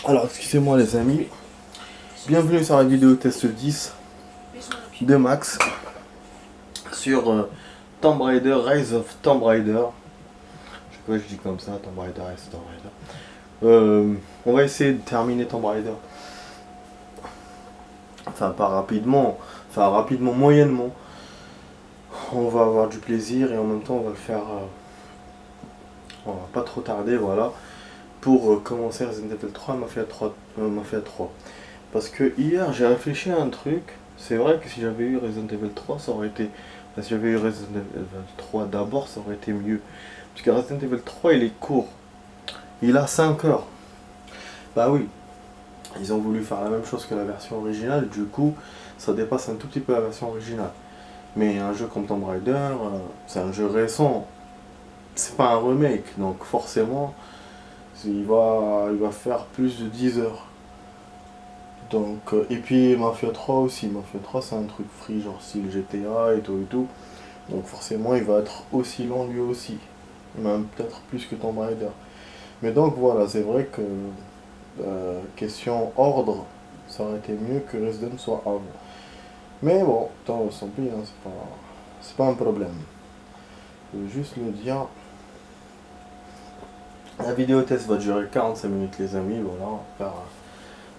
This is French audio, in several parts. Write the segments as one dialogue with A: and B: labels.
A: Alors, excusez-moi les amis, bienvenue sur la vidéo test 10 de Max sur Tomb Raider, Rise of Tomb Raider. Je sais pas, je dis comme ça, Tomb Raider, Rise of Tomb Raider. On va essayer de terminer Tomb Raider. Enfin, pas rapidement, enfin rapidement, moyennement. On va avoir du plaisir et en même temps on va le faire, on va pas trop tarder, voilà. Pour commencer Resident Evil 3, Mafia 3, Mafia 3. Parce que hier j'ai réfléchi à un truc. C'est vrai que si j'avais eu Resident Evil 3, ça aurait été. Enfin, si j'avais eu Resident Evil 3 d'abord, ça aurait été mieux. Parce que Resident Evil 3 il est court. Il a 5 heures. Bah oui. Ils ont voulu faire la même chose que la version originale, du coup ça dépasse un tout petit peu la version originale. Mais un jeu comme Tomb Raider, c'est un jeu récent. C'est pas un remake, donc forcément. Il va faire plus de 10 heures. Donc, et puis Mafia 3 aussi. Mafia 3 c'est un truc free, genre style GTA et tout et tout. Donc forcément il va être aussi long lui aussi. Même peut-être plus que Tomb Raider. Mais donc voilà, c'est vrai que question ordre, ça aurait été mieux que Resident soit avant. Mais bon, tant pis, hein, c'est pas un problème. Je veux juste le dire. La vidéo test va durer 45 minutes les amis, voilà, on va faire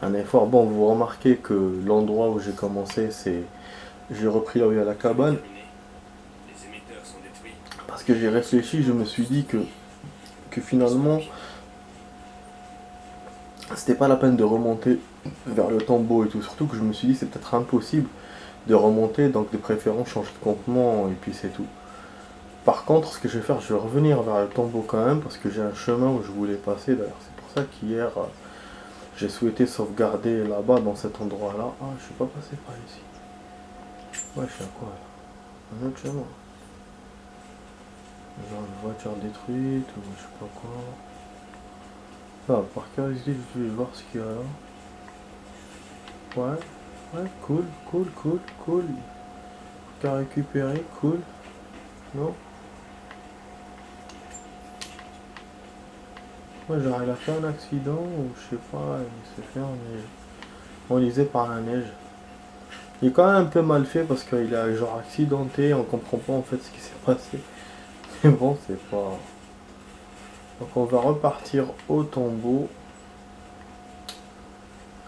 A: un effort. Bon, vous remarquez que l'endroit où j'ai commencé, c'est... J'ai repris là où il y a la cabane. Parce que j'ai réfléchi, je me suis dit que finalement, c'était pas la peine de remonter vers le tombeau et tout. Surtout que je me suis dit c'est peut-être impossible de remonter, donc de préférence changer de campement et puis c'est tout. Par contre, ce que je vais faire, je vais revenir vers le tombeau quand même, parce que j'ai un chemin où je voulais passer d'ailleurs. C'est pour ça qu'hier, j'ai souhaité sauvegarder là-bas, dans cet endroit-là. Ah, je suis pas passé par ici. Ouais, je suis à quoi là? Un autre chemin. Genre une voiture détruite, ou je sais pas quoi. Ah, par curiosité, je vais voir ce qu'il y a là. Ouais, cool. Qu'à récupérer, cool. Non? Ouais, genre il a fait un accident ou je sais pas, il s'est fait enlisé par la neige. Il est quand même un peu mal fait parce qu'il a genre accidenté, on comprend pas en fait ce qui s'est passé. Mais bon, c'est pas... Donc on va repartir au tombeau.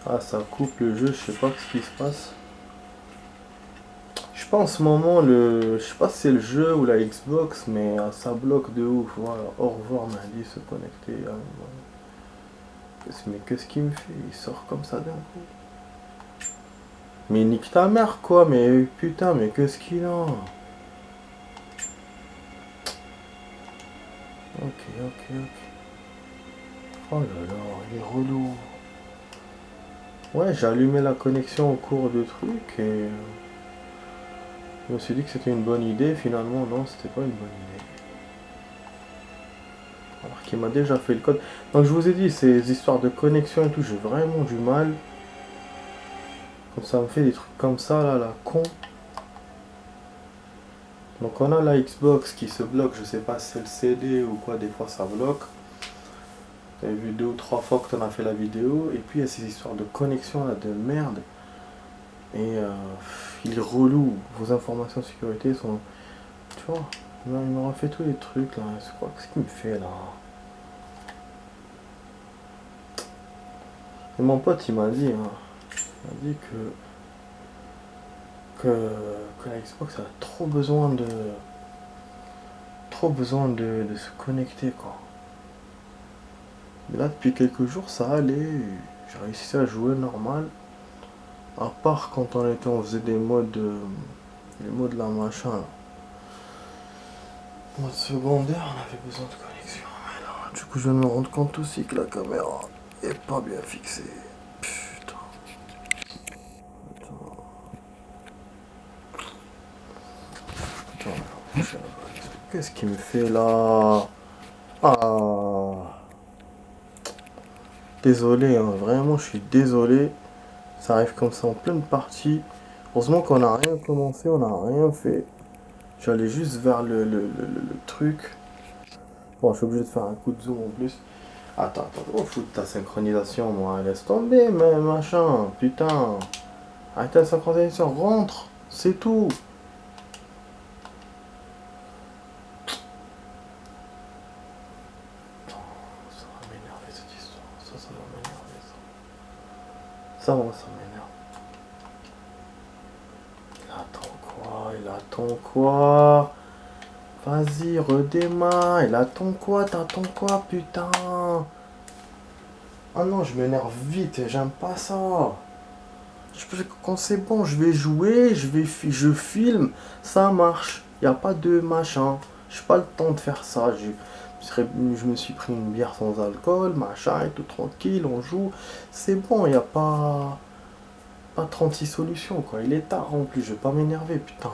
A: Ah, ça coupe le jeu, je sais pas ce qui se passe. Je sais pas en ce moment, je sais pas si c'est le jeu ou la Xbox, mais ça bloque de ouf. Voilà, au revoir m'a dit se connecter. Ah, voilà. Mais qu'est-ce qu'il me fait? Il sort comme ça d'un coup. Mais nique ta mère quoi, mais putain, mais qu'est-ce qu'il a? Ok. Oh là là, il est relou. Ouais, j'ai allumé la connexion au cours de truc et je me suis dit que c'était une bonne idée. Finalement, non, c'était pas une bonne idée. Alors qu'il m'a déjà fait le code. Donc je vous ai dit, ces histoires de connexion et tout, j'ai vraiment du mal. Quand ça me fait des trucs comme ça, là, la con. Donc on a la Xbox qui se bloque, je sais pas si c'est le CD ou quoi, des fois ça bloque. T'avais vu 2 ou 3 fois que t'en as fait la vidéo. Et puis il y a ces histoires de connexion là, de merde. Et il est relou. Vos informations de sécurité sont... Tu vois, il m'aura fait tous les trucs là. C'est quoi, qu'est-ce qu'il me fait là? Et mon pote il m'a dit, hein, il m'a dit que la Xbox a trop besoin de se connecter quoi. Mais là depuis quelques jours ça allait, j'ai réussi à jouer normal. À part quand on faisait des modes, les modes là machin là. Mode secondaire on avait besoin de connexion. Mais là, du coup je viens de me rendre compte aussi que la caméra est pas bien fixée. Putain. Qu'est-ce qu'il me fait là? Ah. Désolé, hein, vraiment, je suis désolé. Ça arrive comme ça en pleine partie. Heureusement qu'on n'a rien commencé, on n'a rien fait. J'allais juste vers le truc. Bon, je suis obligé de faire un coup de zoom en plus. Attends, oh foutre ta synchronisation, moi. Laisse tomber, mais machin. Putain. Arrête la synchronisation, rentre. C'est tout. Ça va m'énerver cette histoire. Ça va m'énerver ça. Ça m'énerve. Il attend quoi? Vas-y, redémarre. Il attend quoi? T'attends quoi, putain? Ah non, je m'énerve vite, j'aime pas ça. Quand c'est bon, je vais jouer, je filme, ça marche. Y a pas de machin. J'ai pas le temps de faire ça. Je me suis pris une bière sans alcool, machin, et tout tranquille, on joue. C'est bon, y a pas 36 solutions, quoi. Il est tard en plus, je vais pas m'énerver, putain.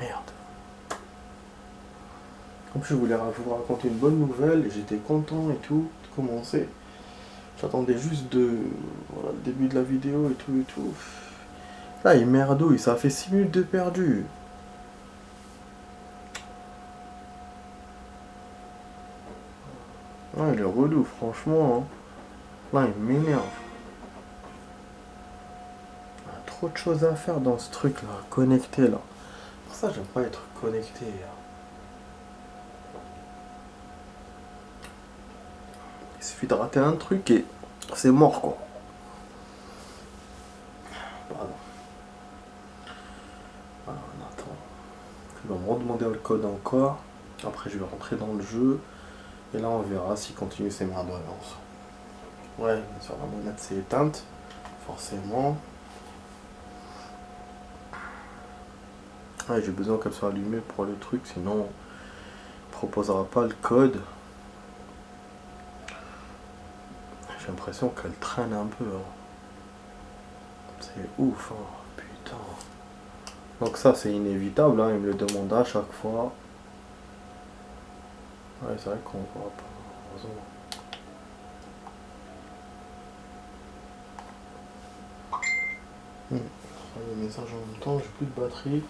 A: Merde. En plus, je voulais vous raconter une bonne nouvelle, j'étais content et tout, de commencer. J'attendais juste voilà, le début de la vidéo et tout et tout. Là, il merdouille, ça fait 6 minutes de perdu. Ouais, il est relou, franchement. Hein. Là, il m'énerve. Il y a trop de choses à faire dans ce truc-là, connecté là. Pour ça, j'aime pas être connecté. Il suffit de rater un truc et c'est mort, quoi. Pardon. Alors, attends. Il va me redemander le code encore. Après, je vais rentrer dans le jeu. Et là, on verra s'il continue ses merdoyances. Ouais, bien sûr, la monnaie s'est éteinte. Forcément. Ouais, j'ai besoin qu'elle soit allumée pour le truc, sinon on proposera pas le code. J'ai l'impression qu'elle traîne un peu. Hein. C'est ouf, hein. Putain. Donc ça c'est inévitable, hein. Il me le demande à chaque fois. Ouais, c'est vrai qu'on voit pas. Heureusement. Les messages en même temps, j'ai plus de batterie.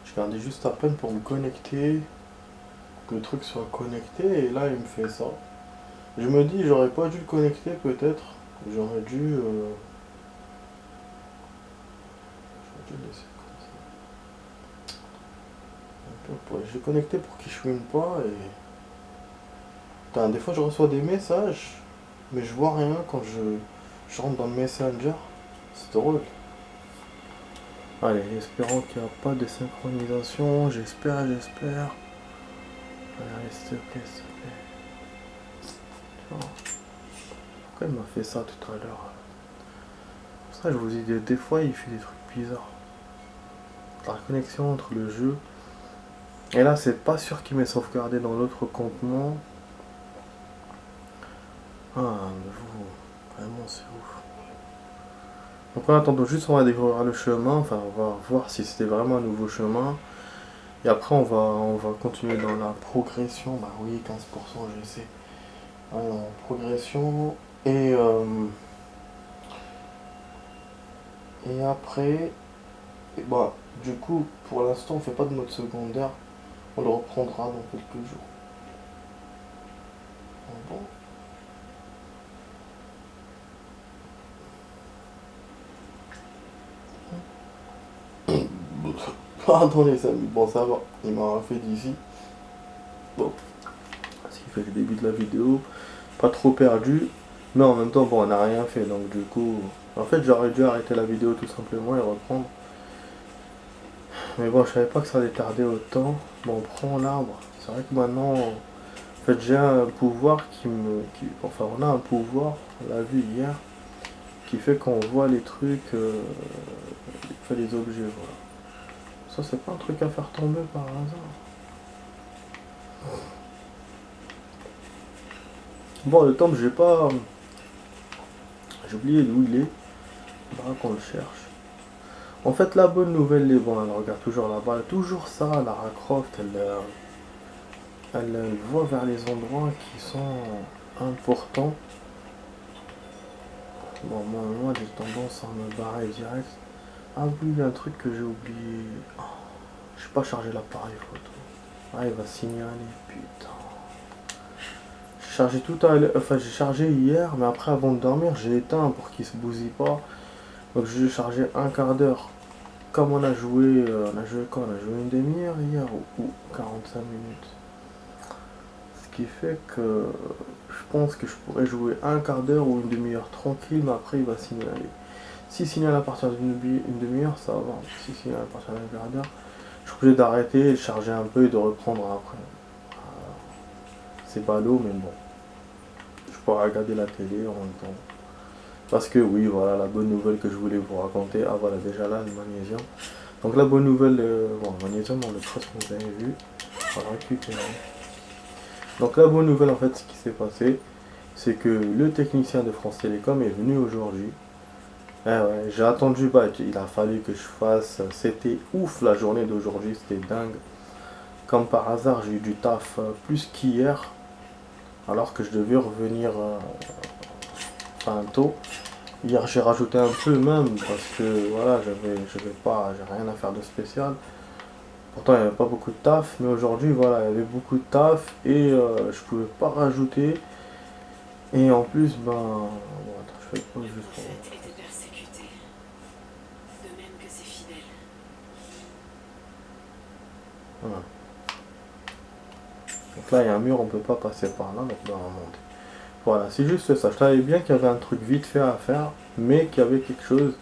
A: Je gardais juste à peine pour me connecter. Que le truc soit connecté et là il me fait ça. Je me dis j'aurais pas dû le connecter peut-être. J'aurais dû laisser comme ça. Je l'ai connecté pour qu'il chouine pas et. Putain, des fois je reçois des messages, mais je vois rien quand je rentre dans le Messenger. C'est drôle. Allez, espérons qu'il n'y a pas de synchronisation. J'espère. Allez, s'il te plaît, s'il te plaît. Pourquoi il m'a fait ça tout à l'heure? Pour ça, je vous dis, des fois, il fait des trucs bizarres. La connexion entre le jeu. Et là, c'est pas sûr qu'il m'ait sauvegardé dans l'autre contenant. Ah, mais vous, vraiment, c'est ouf. Donc en attendant, juste on va découvrir le chemin, enfin on va voir si c'était vraiment un nouveau chemin. Et après on va continuer dans la progression. Bah oui, 15% je sais. Alors, progression. Et après. Et bah, du coup, pour l'instant on fait pas de mode secondaire. On le reprendra dans quelques jours. Bon. Pardon les amis, bon ça va, il m'a fait d'ici. Bon, ce qui fait le début de la vidéo, pas trop perdu, mais en même temps bon on n'a rien fait donc du coup, en fait j'aurais dû arrêter la vidéo tout simplement et reprendre. Mais bon je savais pas que ça allait tarder autant. Bon on prend l'arbre, c'est vrai que maintenant, en fait j'ai un pouvoir enfin on a un pouvoir, on l'a vu hier, qui fait qu'on voit les trucs, fait les objets voilà. Ça c'est pas un truc à faire tomber par hasard. Bon, le temple, j'ai pas. J'ai oublié d'où il est. Bah, qu'on le cherche. En fait, la bonne nouvelle, les bons, elle regarde toujours là-bas. Toujours ça, Lara Croft, elle voit vers les endroits qui sont importants. Bon, moi j'ai tendance à me barrer direct. Ah oui, il y a un truc que j'ai oublié. Oh, j'ai pas chargé l'appareil photo. Ah, il va signaler, putain. J'ai chargé tout à l'heure, enfin j'ai chargé hier, mais après avant de dormir, j'ai éteint pour qu'il se bousille pas. Donc j'ai chargé un quart d'heure. Comme on a joué quand? On a joué une demi-heure hier ou 45 minutes. Ce qui fait que je pense que je pourrais jouer un quart d'heure ou une demi-heure tranquille, mais après il va signaler. S'il signale à partir d'une demi-heure, ça va. S'il signale à partir d'un quart d'heure, je suis obligé d'arrêter, de charger un peu et de reprendre après. C'est ballot, mais bon. Je pourrais regarder la télé en même temps. Parce que oui, voilà la bonne nouvelle que je voulais vous raconter. Ah voilà, déjà là, le magnésium. Donc la bonne nouvelle, bon, le magnésium, on le trace comme vous avez vu. On va le récupérer. Donc la bonne nouvelle, en fait, ce qui s'est passé, c'est que le technicien de France Télécom est venu aujourd'hui. Ah ouais, j'ai attendu, bah, il a fallu que je fasse. C'était ouf la journée d'aujourd'hui, c'était dingue. Comme par hasard, j'ai eu du taf plus qu'hier, alors que je devais revenir enfin tôt. Hier, j'ai rajouté un peu même, parce que voilà, j'ai rien à faire de spécial. Pourtant, il n'y avait pas beaucoup de taf, mais aujourd'hui, voilà, il y avait beaucoup de taf et je pouvais pas rajouter. Et en plus, ben, bon, attends, je fais pas juste pour.
B: Était persécuté, de même que ses fidèles.
A: Voilà. Donc là, il y a un mur, on peut pas passer par là, donc on va remonter. Voilà, c'est juste ça. Je savais bien qu'il y avait un truc vite fait à faire, mais qu'il y avait quelque chose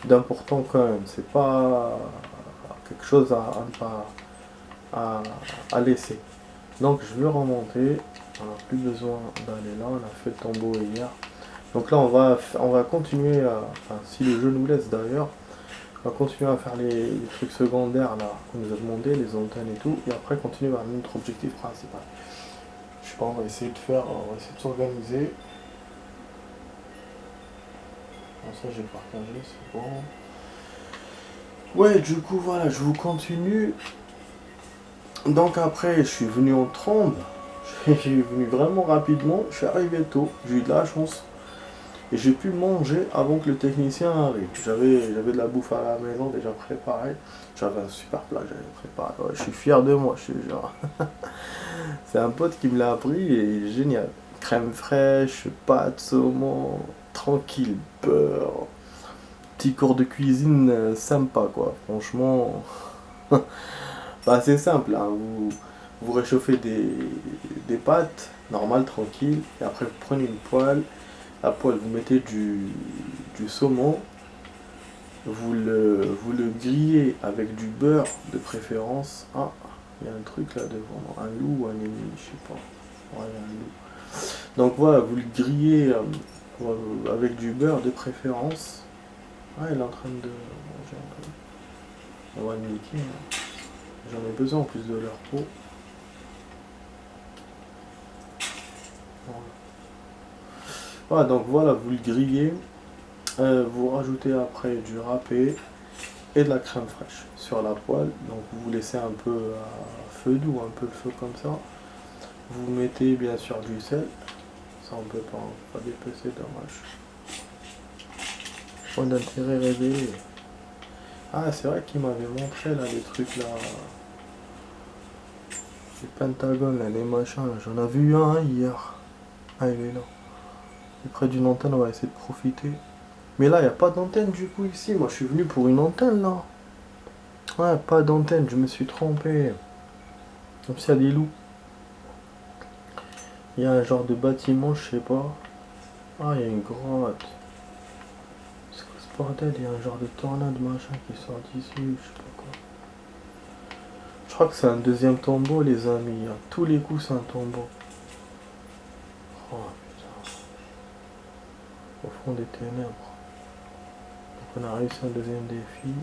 A: d'important quand même. C'est pas quelque chose à, à laisser. Donc je vais remonter. On n'a plus besoin d'aller là. On a fait le tombeau hier. Donc là, on va continuer à. Enfin, si le jeu nous laisse d'ailleurs, on va continuer à faire les trucs secondaires là qu'on nous a demandé, les antennes et tout. Et après, continuer vers notre objectif principal. Je sais pas, on va essayer de faire. On va essayer de s'organiser. Bon, ça, j'ai partagé, c'est bon. Ouais, du coup, voilà, je vous continue. Donc après, je suis venu en trombe. Je suis venu vraiment rapidement. Je suis arrivé tôt. J'ai eu de la chance. Et j'ai pu manger avant que le technicien arrive. J'avais de la bouffe à la maison déjà préparée. J'avais un super plat que j'avais préparé. Ouais, je suis fier de moi, je suis genre. C'est un pote qui me l'a appris et il est génial. Crème fraîche, pâte, saumon, tranquille, beurre. Petit cours de cuisine sympa quoi. Franchement, bah, c'est simple. Hein. Vous réchauffez des pâtes, normal, tranquille. Et après vous prenez une poêle. La poêle, vous mettez du saumon, vous le grillez avec du beurre de préférence. Ah, il y a un truc là devant, un loup ou un ennemi, je sais pas. Ouais, il y a un loup. Donc voilà, vous le grillez avec du beurre de préférence. Ah, il est en train de manger un peu. On va le niquer. Hein. J'en ai besoin en plus de leur peau. Voilà. Voilà, donc voilà, vous le grillez. Vous rajoutez après du râpé et de la crème fraîche sur la poêle. Donc vous laissez un peu à feu doux, un peu le feu comme ça. Vous mettez bien sûr du sel. Ça on peut pas dépecer, dommage. Point d'intérêt révélé. Ah c'est vrai qu'il m'avait montré là les trucs là. Les pentagones là, les machins là. J'en ai vu un hier. Ah il est là. Et près d'une antenne, on va essayer de profiter. Mais là, il n'y a pas d'antenne du coup ici. Moi, je suis venu pour une antenne là. Ouais, pas d'antenne, je me suis trompé. Comme s'il y a des loups. Il y a un genre de bâtiment, je sais pas. Ah, il y a une grotte. C'est quoi ce bordel? Il y a un genre de tornade machin qui sort d'ici, je sais pas quoi. Je crois que c'est un deuxième tombeau, les amis. À tous les coups, c'est un tombeau. Oh putain. Au fond des ténèbres. Donc, on a réussi un deuxième défi.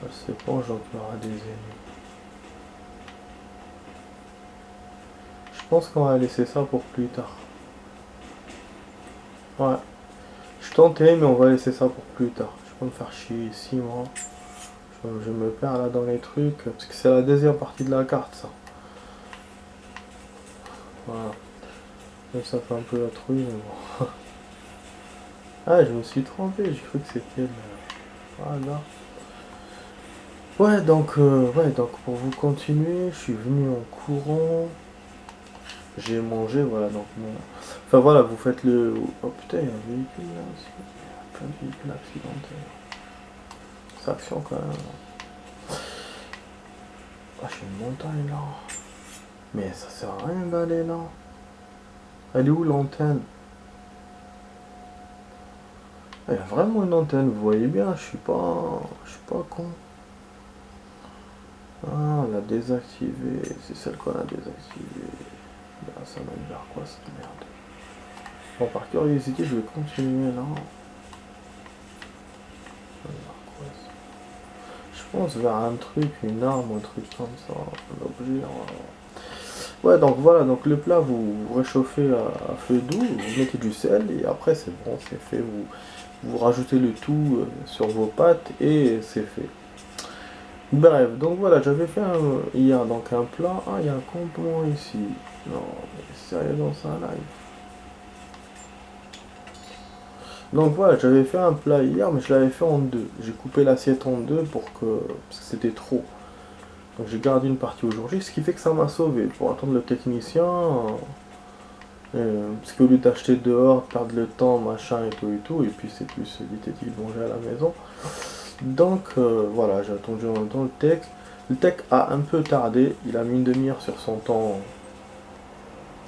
A: Je sais pas, j'en aura des ennemis. Je pense qu'on va laisser ça pour plus tard. Ouais. Je tentais, mais on va laisser ça pour plus tard. Je vais pas me faire chier ici, moi. Je me perds là dans les trucs. Parce que c'est la deuxième partie de la carte, ça. Voilà. Même ça fait un peu la trouille, mais bon. Ah, je me suis trompé, j'ai cru que c'était le... Voilà. Ouais, donc pour vous continuer, je suis venu en courant. J'ai mangé, voilà, donc mon... Enfin voilà, vous faites le... Oh putain, il y a un véhicule là aussi. Il y a plein de véhicules accidentés. C'est action quand même. Ah, j'ai une montagne là. Mais ça sert à rien d'aller là. Elle est où l'antenne? Il y a vraiment une antenne, vous voyez bien, je suis pas con. Ah, on l'a désactivée, c'est celle qu'on a désactivée. Là, ça mène vers quoi cette merde? Bon, par curiosité, je vais continuer là. Ça mène vers quoi, ça? Je pense vers un truc, une arme, un truc comme ça, un objet. Ouais, donc voilà, donc le plat, vous réchauffez à feu doux, vous mettez du sel et après c'est bon, c'est fait. Vous rajoutez le tout sur vos pâtes et c'est fait. Bref, donc voilà, j'avais fait hier donc un plat. Ah, il y a un campement ici. Non, mais sérieux dans ça live. Donc voilà, j'avais fait un plat hier, mais je l'avais fait en deux. J'ai coupé l'assiette en deux parce que c'était trop. Donc j'ai gardé une partie aujourd'hui, ce qui fait que ça m'a sauvé. Pour attendre le technicien, parce qu'au lieu d'acheter dehors, perdre le temps, machin et tout, et puis c'est plus diététique de manger à la maison. Donc voilà, j'ai attendu en même temps le tech. Le tech a un peu tardé, il a mis une demi-heure sur son temps.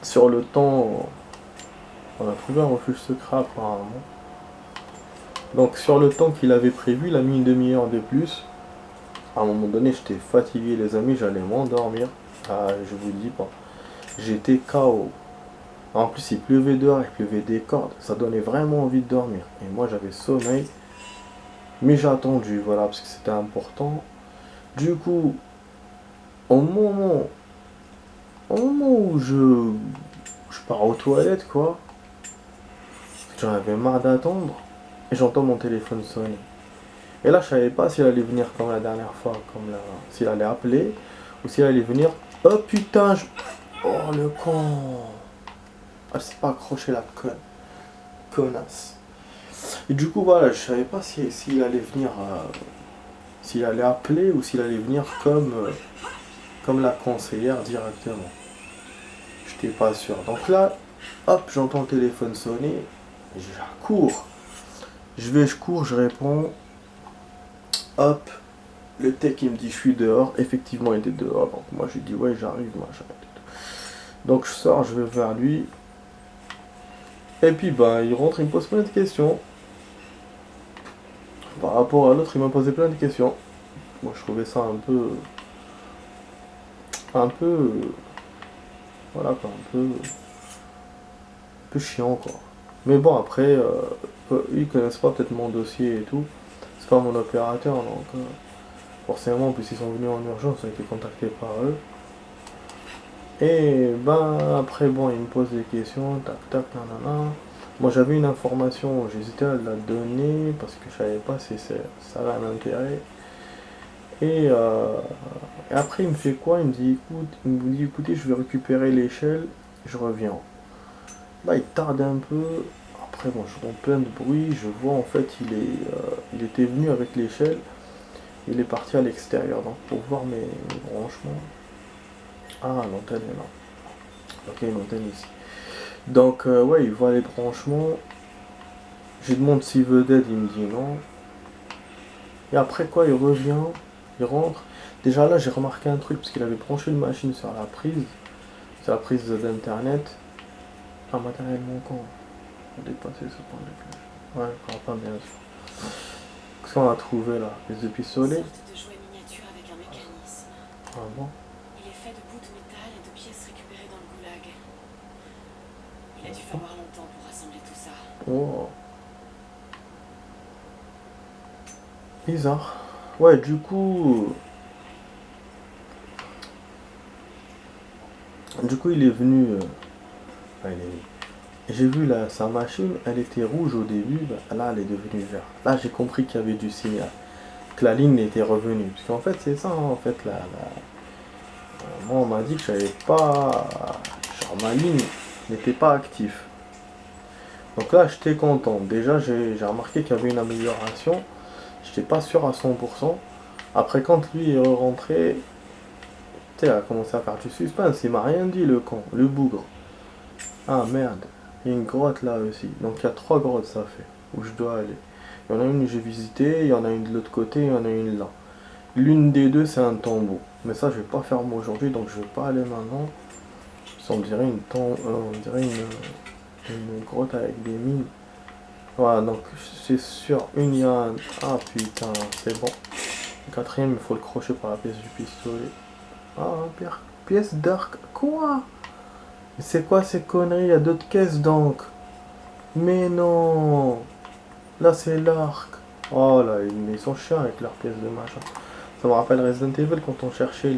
A: Sur le temps, on a trouvé un refuge secret apparemment. Donc sur le temps qu'il avait prévu, il a mis une demi-heure de plus. À un moment donné, j'étais fatigué les amis, j'allais m'endormir. Ah, je vous dis pas. J'étais KO. En plus, il pleuvait dehors, il pleuvait des cordes. Ça donnait vraiment envie de dormir. Et moi, j'avais sommeil. Mais j'ai attendu, voilà, parce que c'était important. Du coup, au moment, au moment où je pars aux toilettes, quoi, j'en avais marre d'attendre. Et j'entends mon téléphone sonner. Et là, je savais pas s'il allait venir comme la dernière fois, s'il allait appeler, ou s'il allait venir. Oh putain, oh le con. Elle s'est pas accroché la conne. Connasse. Et du coup, voilà, je savais pas s'il allait venir, s'il allait appeler ou s'il allait venir comme la conseillère directement. J'étais pas sûr. Donc là, hop, j'entends le téléphone sonner. Je cours. Je cours, je réponds. Hop, le tech il me dit je suis dehors. Effectivement, il était dehors. Donc moi, je lui dis ouais, j'arrive, machin. Donc je sors, je vais vers lui. Et puis bah, il rentre, il me pose plein de questions. Par rapport à l'autre, il m'a posé plein de questions. Moi, je trouvais ça un peu, voilà quoi, un peu chiant quoi. Mais bon, après, ils connaissent pas peut-être mon dossier et tout. C'est pas mon opérateur, donc forcément, en plus ils sont venus en urgence, ils ont été contactés par eux. Et ben après, bon, ils me posent des questions, tac tac, nanana. Moi j'avais une information, j'hésitais à la donner parce que je savais pas si ça avait un intérêt. Et après il me fait quoi? Il me dit écoutez, je vais récupérer l'échelle, je reviens. Là il tarde un peu. Après bon, je rends plein de bruit, je vois en fait il était venu avec l'échelle, il est parti à l'extérieur donc pour voir mes branchements. Ah, l'antenne est là. Ok, une antenne ici. Donc ouais, il voit les branchements. Je lui demande s'il veut d'aide, il me dit non. Et après quoi, il revient, il rentre. Déjà là, j'ai remarqué un truc parce qu'il avait branché une machine sur la prise d'internet. Un matériel manquant. On a dépassé ce point de flèche. Ouais, ça va pas bien sûr. Qu'est-ce qu'on a trouvé là? Les pistolets.
B: Une sorte de jouet miniature avec un mécanisme.
A: Ah bon?
B: Il est fait de bouts de métal et de pièces récupérées dans le goulag. Il a dû falloir longtemps pour rassembler tout ça.
A: Oh. Bizarre. Ouais, du coup. Du coup, il est venu. J'ai vu là, sa machine, elle était rouge au début, bah, là elle est devenue verte. Là j'ai compris qu'il y avait du signal, que la ligne était revenue. Parce qu'en fait c'est ça, hein, en fait, moi on m'a dit que j'avais ma ligne n'était pas active. Donc là, j'étais content. Déjà, j'ai remarqué qu'il y avait une amélioration. J'étais pas sûr à 100%. Après, quand lui est rentré, tu sais, il a commencé à faire du suspense. Il m'a rien dit, le con, le bougre. Ah merde, il y a une grotte là aussi. Donc il y a 3 grottes, ça fait, où je dois aller. Il y en a une que j'ai visitée, il y en a une de l'autre côté, il y en a une là. L'une des deux, c'est un tombeau. Mais ça, je vais pas faire moi aujourd'hui, donc je vais pas aller maintenant. Ça, on dirait une grotte avec des mines. Voilà, donc c'est sûr, une, il y a un... Ah putain, c'est bon. Le quatrième, il faut le crocher par la pièce du pistolet. Ah, pièce d'arc. Quoi? Mais c'est quoi ces conneries? Il y a d'autres caisses donc. Mais non. Là, c'est l'arc. Oh là, ils sont chiants avec leurs pièces de machin. Ça me rappelle Resident Evil quand on cherchait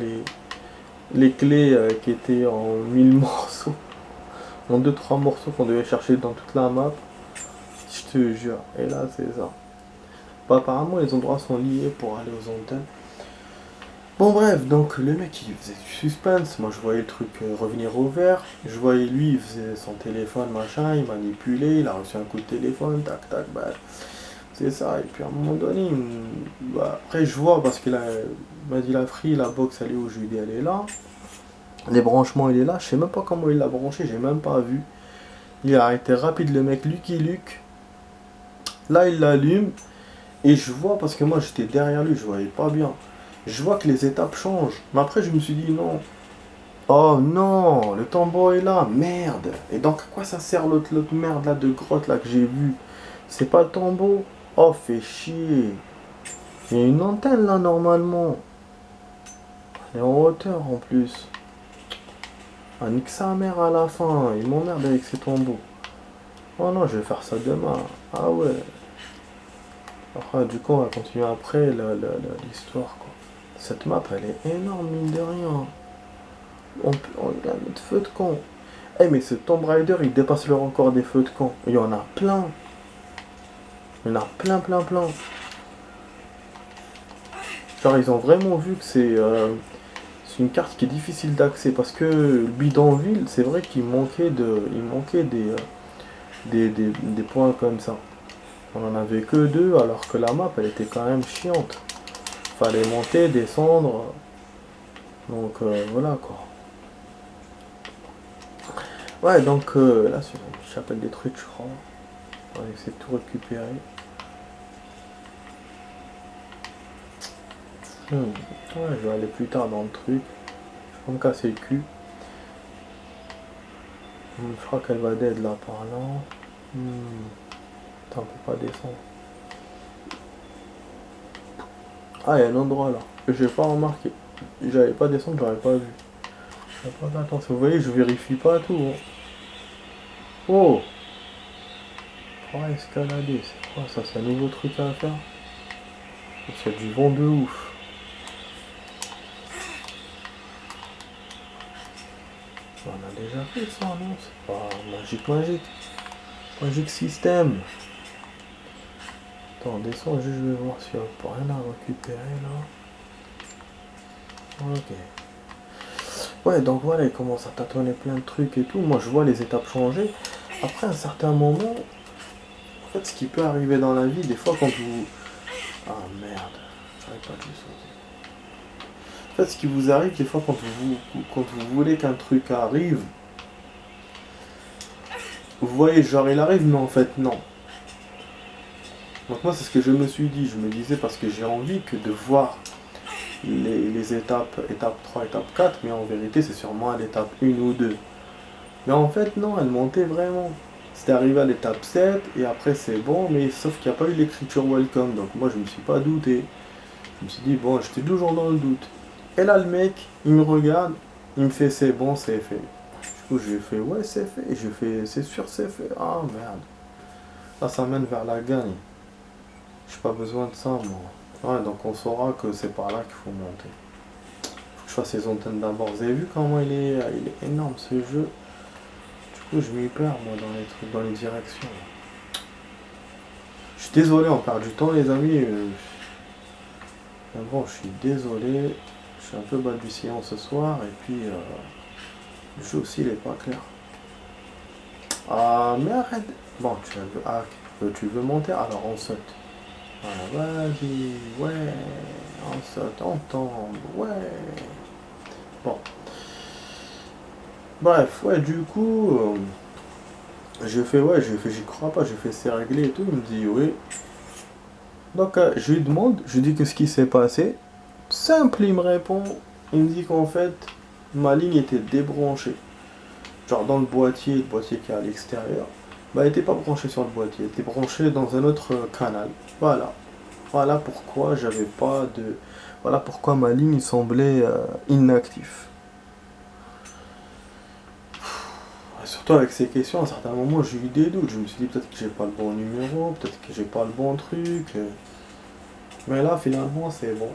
A: les clés qui étaient en 1000 morceaux. En 2-3 morceaux qu'on devait chercher dans toute la map. Je te jure. Et là, c'est ça. Bah, apparemment, les endroits sont liés pour aller aux antennes. Bon bref, donc le mec il faisait du suspense, moi je voyais le truc revenir au vert, je voyais lui, il faisait son téléphone machin, il manipulait, il a reçu un coup de téléphone, tac tac, bah c'est ça, et puis à un moment donné, bah, après je vois parce qu'il m'a dit la free, la box elle est où, je lui ai dit elle est là, les branchements il est là, je sais même pas comment il l'a branché, j'ai même pas vu, il a arrêté rapide le mec, Lucky Luke, là il l'allume, et je vois parce que moi j'étais derrière lui, je voyais pas bien. Je vois que les étapes changent. Mais après, je me suis dit non. Oh non, le tombeau est là. Merde. Et donc, à quoi ça sert l'autre merde là de grotte là que j'ai vu? C'est pas le tombeau. Oh, fait chier. Il y a une antenne là normalement. Elle est en hauteur en plus. Ah, nique sa mère à la fin. Il m'emmerde avec ces tombeaux. Oh non, je vais faire ça demain. Ah ouais. Après, du coup, on va continuer après l'histoire quoi. Cette map, elle est énorme, mine de rien. On regarde notre feu de camp. Eh, mais ce Tomb Raider, il dépasse le record des feux de camp. Il y en a plein. Il y en a plein, plein, plein. Genre, ils ont vraiment vu que c'est une carte qui est difficile d'accès. Parce que le bidonville, c'est vrai il manquait des points comme ça. On en avait que 2, alors que la map, elle était quand même chiante. Fallait monter, descendre. Donc, voilà, quoi. Ouais, donc là, c'est une chapelle détruite, je crois. On va essayer de tout récupérer. Ouais, je vais aller plus tard dans le truc. Je vais me casser le cul. Je crois qu'elle va d'aide là par là. Attends, on peut pas descendre. Ah, il y a un endroit là. J'ai pas remarqué. J'allais pas descendre, j'aurais pas vu. J'ai pas fait attention. Vous voyez, je vérifie pas tout. Hein. Oh! Oh, escalader, c'est quoi ça? C'est un nouveau truc à faire? C'est du vent de ouf. On a déjà fait ça, non? C'est pas magique. Magique système. Attends, descends, juste je vais voir s'il n'y a pas rien à récupérer là. Ok. Ouais, donc voilà, il commence à tâtonner plein de trucs et tout. Moi, je vois les étapes changer. Après un certain moment, en fait, ce qui peut arriver dans la vie, des fois, quand vous... Ah merde, j'arrive pas de le sauter. En fait, ce qui vous arrive, des fois, quand vous voulez qu'un truc arrive, vous voyez, genre, il arrive, mais en fait, non. Donc moi, c'est ce que je me suis dit. Je me disais, parce que j'ai envie que de voir les étapes, étape 3, étape 4, mais en vérité, c'est sûrement à l'étape 1 ou 2. Mais en fait, non, elle montait vraiment. C'était arrivé à l'étape 7, et après, c'est bon, mais sauf qu'il n'y a pas eu l'écriture welcome. Donc moi, je me suis pas douté. Je me suis dit, bon, j'étais toujours dans le doute. Et là, le mec, il me regarde, il me fait, c'est bon, c'est fait. Du coup, j'ai fait, ouais, c'est fait. Et j'ai fait, c'est sûr, c'est fait. Ah, merde. Là, ça mène vers la gagne. J'ai pas besoin de ça, moi. Ouais, donc on saura que c'est par là qu'il faut monter. Faut que je fasse les antennes d'abord. Vous avez vu comment il est énorme ce jeu. Du coup, je m'y perds, moi, dans les trucs, dans les directions. Je suis désolé, on perd du temps, les amis. Mais bon, je suis désolé. Je suis un peu balbutiant ce soir. Et puis, Le jeu aussi, il est pas clair. Ah, mais arrête. Bon, tu veux monter? Alors on saute. Voilà, vas-y, ouais. On saute, on tombe, ouais. Bon. Bref, ouais, du coup, j'y crois pas, j'ai fait c'est réglé et tout. Il me dit oui. Donc, je lui demande, je lui dis que ce qui s'est passé. Simple, il me répond. Il me dit qu'en fait, ma ligne était débranchée. Genre dans le boîtier qui est à l'extérieur, bah, elle n'était pas branchée sur le boîtier, elle était branchée dans un autre canal. Voilà. Voilà pourquoi j'avais pas de. Voilà pourquoi ma ligne semblait inactive. Surtout avec ces questions, à certains moments j'ai eu des doutes. Je me suis dit peut-être que j'ai pas le bon numéro, peut-être que j'ai pas le bon truc. Mais là finalement c'est bon.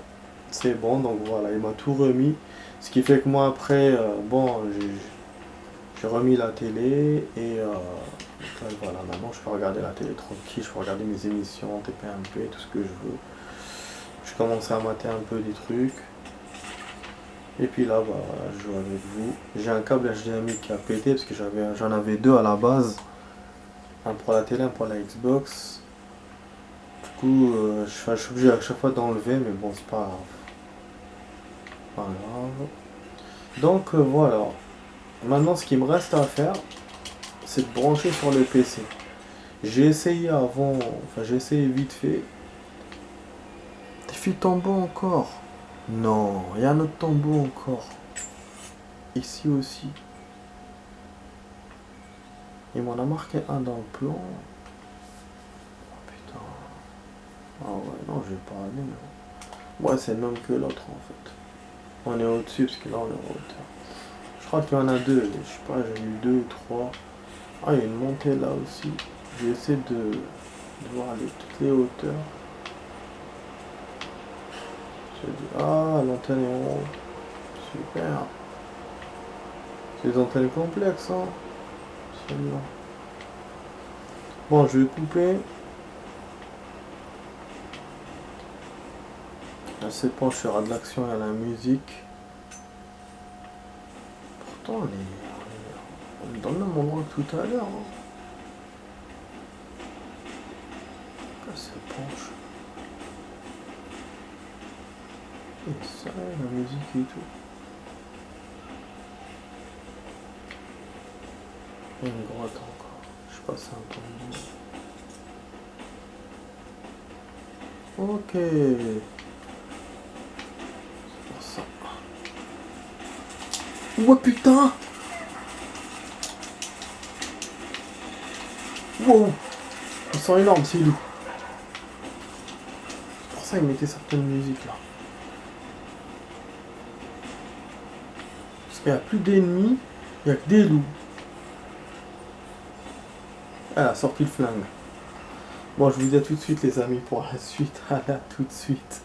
A: C'est bon, donc voilà, il m'a tout remis. Ce qui fait que moi après, j'ai remis la télé et donc là, voilà, maintenant je peux regarder la télé tranquille, je peux regarder mes émissions, TPMP, tout ce que je veux. Je commence à mater un peu des trucs. Et puis là, bah, voilà, je joue avec vous. J'ai un câble HDMI qui a pété parce que j'en avais deux à la base. Un pour la télé, un pour la Xbox. Du coup, je suis obligé à chaque fois d'enlever, mais bon, c'est pas grave. Pas grave. Donc voilà. Maintenant, ce qu'il me reste à faire, c'est de brancher sur le PC. J'ai essayé avant, enfin j'ai essayé vite fait. Défi tombeau encore. Non, il y a un autre tombeau encore. Ici aussi. Il m'en a marqué un dans le plan. Oh putain. Ah ouais, non, je vais pas aller. Ouais, c'est le même que l'autre en fait. On est au-dessus parce que là on est en hauteur. Je crois qu'il y en a deux. Je sais pas, j'ai eu deux ou trois. Ah, il y a une montée là aussi. Je vais essayer de voir toutes les hauteurs. Ah, l'antenne est en haut. Super. C'est des antennes complexes, hein. Absolument. Bon, je vais couper. Là, c'est bon, il y aura de l'action et de la musique. Pourtant, on est dans le même endroit que tout à l'heure. Hein. Pourquoi ça penche? Et ça, la musique et tout. Il y a une grotte encore. Je passe un peu. Ok. C'est pour ça. Oh putain! Wow! Ils sont énormes, c'est loup. C'est pour ça qu'ils mettaient certaines musiques là. Parce qu'il n'y a plus d'ennemis, il n'y a que des loups. Elle a sorti le flingue. Bon, je vous dis à tout de suite les amis pour la suite. À tout de suite.